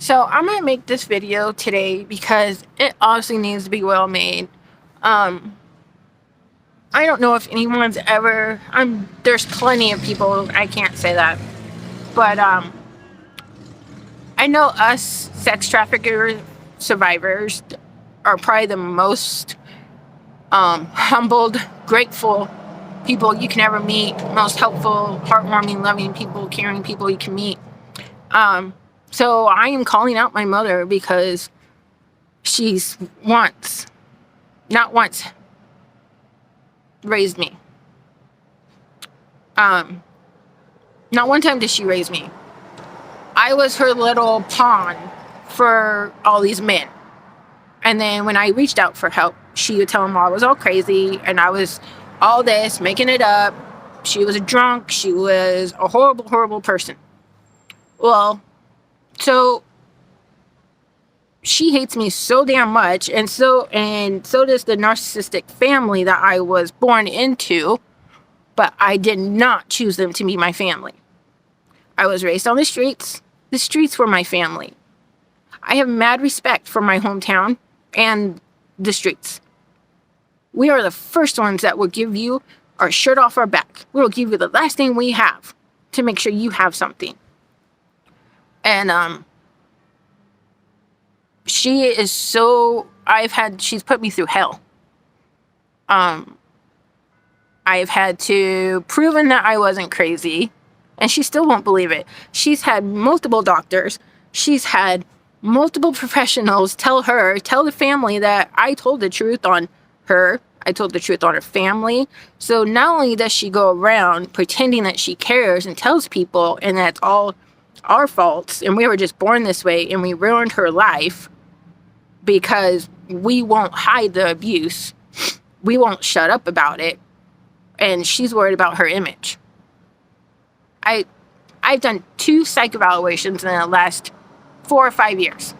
So I'm gonna make this video today because it obviously needs to be well made. Um, I don't know if anyone's ever. There's plenty of people. I can't say that, but I know us sex trafficker survivors are probably the most humbled, grateful people you can ever meet. Most helpful, heartwarming, loving people, caring people you can meet. So I am calling out my mother because she's not once, raised me. Not one time did she raise me. I was her little pawn for all these men. And then when I reached out for help, she would tell them I was all crazy and I was all this, making it up. She was a drunk. She was a horrible, horrible person. Well, so she hates me so damn much, and so does the narcissistic family that I was born into, but I did not choose them to be my family. I was raised on the streets. The streets were my family. I have mad respect for my hometown and the streets. We are the first ones that will give you our shirt off our back. We will give you the last thing we have to make sure you have something. And she is so, she's put me through hell. I've had to proven that I wasn't crazy, and she still won't believe it. She's had multiple doctors. She's had multiple professionals tell the family that I told the truth on her. I told the truth on her family. So not only does she go around pretending that she cares and tells people, and that's all our faults, and we were just born this way, and we ruined her life because we won't hide the abuse. We won't shut up about it. And she's worried about her image. I've done 2 psych evaluations in the last 4 or 5 years.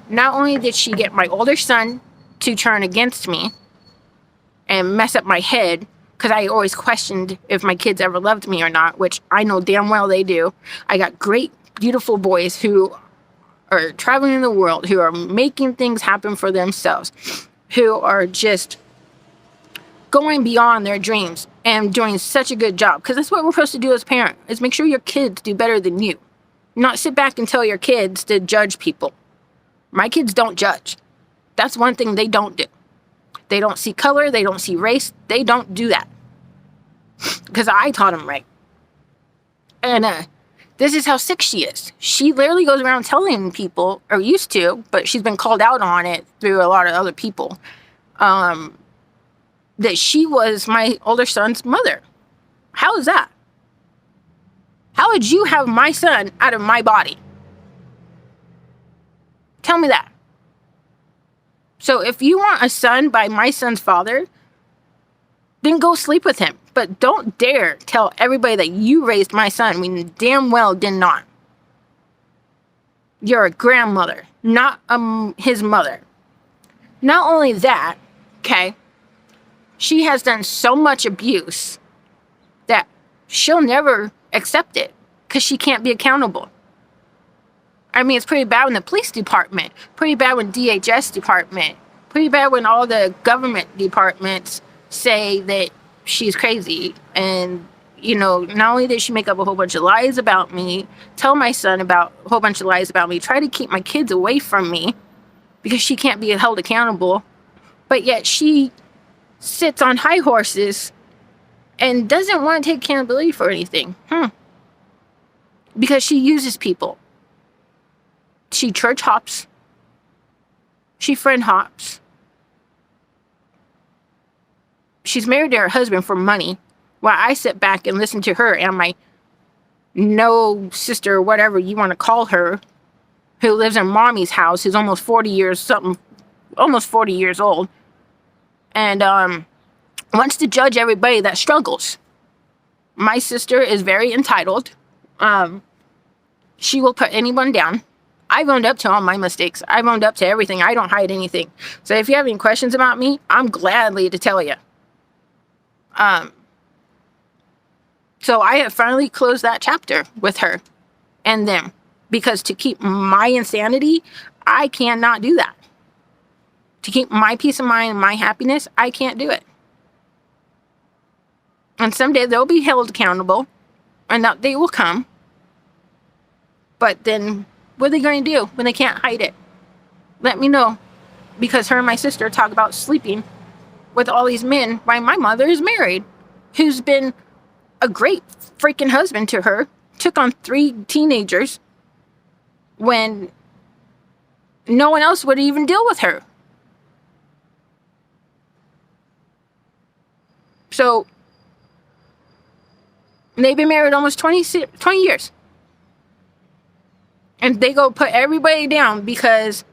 Not only did she get my older son to turn against me and mess up my head, because I always questioned if my kids ever loved me or not, which I know damn well they do. I got great, beautiful boys who are traveling the world, who are making things happen for themselves, who are just going beyond their dreams and doing such a good job. Because that's what we're supposed to do as parents, is make sure your kids do better than you. Not sit back and tell your kids to judge people. My kids don't judge. That's one thing they don't do. They don't see color. They don't see race. They don't do that. Because I taught them right. And this is how sick she is. She literally goes around telling people, or used to, but she's been called out on it through a lot of other people, that she was my older son's mother. How is that? How would you have my son out of my body? Tell me that. So if you want a son by my son's father, then go sleep with him. But don't dare tell everybody that you raised my son when you damn well did not. You're a grandmother, not his mother. Not only that, okay, she has done so much abuse that she'll never accept it because she can't be accountable. I mean, it's pretty bad when the police department, pretty bad when DHS department, pretty bad when all the government departments say that she's crazy. And, you know, not only did she make up a whole bunch of lies about me, tell my son about a whole bunch of lies about me, try to keep my kids away from me because she can't be held accountable, but yet she sits on high horses and doesn't want to take accountability for anything. Because she uses people. She church hops. She friend hops. She's married to her husband for money, while I sit back and listen to her and my no sister, whatever you want to call her, who lives in mommy's house, who's almost 40 years old, and wants to judge everybody that struggles. My sister is very entitled. She will put anyone down. I've owned up to all my mistakes. I've owned up to everything. I don't hide anything. So if you have any questions about me, I'm gladly to tell you. So I have finally closed that chapter with her and them. Because to keep my insanity, I cannot do that. To keep my peace of mind and my happiness, I can't do it. And someday they'll be held accountable, and that day will come. But then, what are they going to do when they can't hide it? Let me know. Because her and my sister talk about sleeping with all these men while my mother is married, who's been a great freaking husband to her, took on 3 teenagers when no one else would even deal with her. So, they've been married almost 20 years. And they go put everybody down because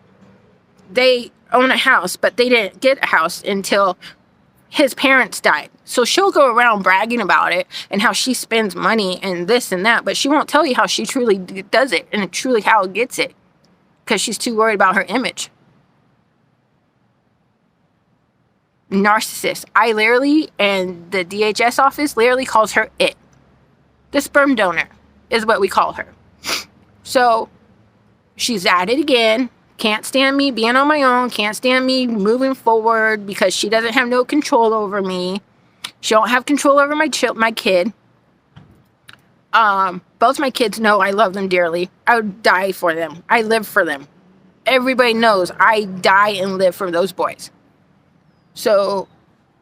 they own a house, but they didn't get a house until his parents died. So she'll go around bragging about it and how she spends money and this and that, but she won't tell you how she truly does it and truly how it gets it, because she's too worried about her image. Narcissist. I literally, and the DHS office literally calls her it. The sperm donor is what we call her. So she's at it again. Can't stand me being on my own. Can't stand me moving forward because she doesn't have no control over me. She don't have control over my kid. Both my kids know I love them dearly. I would die for them. I live for them. Everybody knows I die and live for those boys. So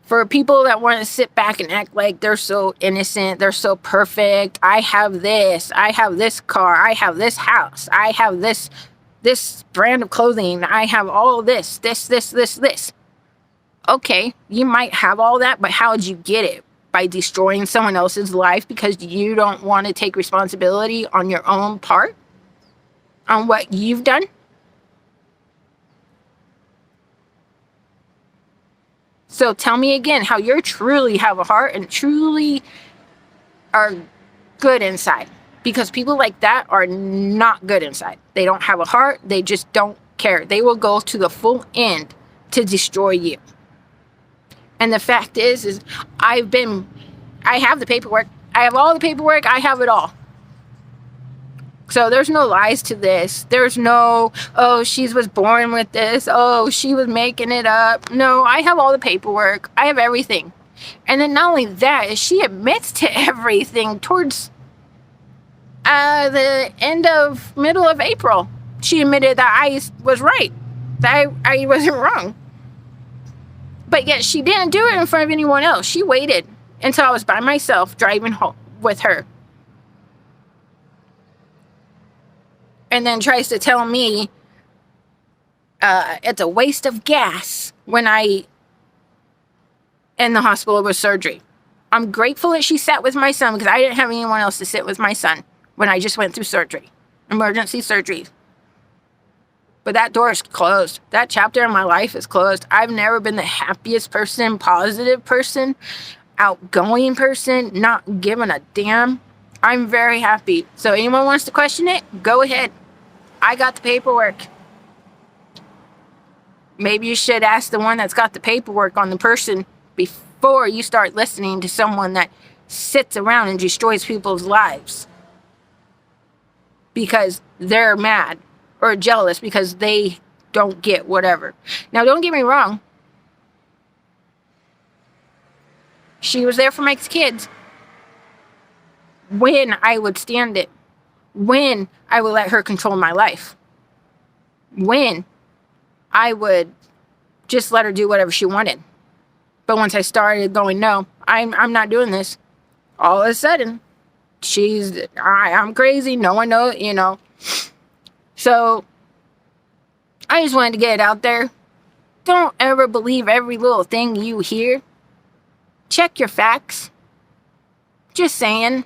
for people that want to sit back and act like they're so innocent, they're so perfect, I have this car, I have this house, I have this brand of clothing, I have all this. Okay, you might have all that, but how did you get it? By destroying someone else's life because you don't want to take responsibility on your own part? On what you've done? So tell me again how you truly have a heart and truly are good inside. Because people like that are not good inside. They don't have a heart. They just don't care. They will go to the full end to destroy you. And the fact is I have the paperwork. I have all the paperwork. I have it all. So there's no lies to this. There's no, oh, she was born with this. Oh, she was making it up. No, I have all the paperwork. I have everything. And then not only that, is she admits to everything towards the middle of April. She admitted that I was right. That I wasn't wrong. But yet she didn't do it in front of anyone else. She waited until I was by myself driving home with her. And then tries to tell me it's a waste of gas when I in the hospital with surgery. I'm grateful that she sat with my son because I didn't have anyone else to sit with my son when I just went through surgery, emergency surgery. But that door is closed. That chapter in my life is closed. I've never been the happiest person, positive person, outgoing person, not giving a damn. I'm very happy. So anyone wants to question it, go ahead. I got the paperwork. Maybe you should ask the one that's got the paperwork on the person before you start listening to someone that sits around and destroys people's lives. Because they're mad or jealous because they don't get whatever. Now, don't get me wrong. She was there for my kids. When I would stand it. When I would let her control my life. When I would just let her do whatever she wanted. But once I started going, no, I'm not doing this. All of a sudden, I'm crazy. No one knows, So, I just wanted to get it out there. Don't ever believe every little thing you hear. Check your facts. Just saying.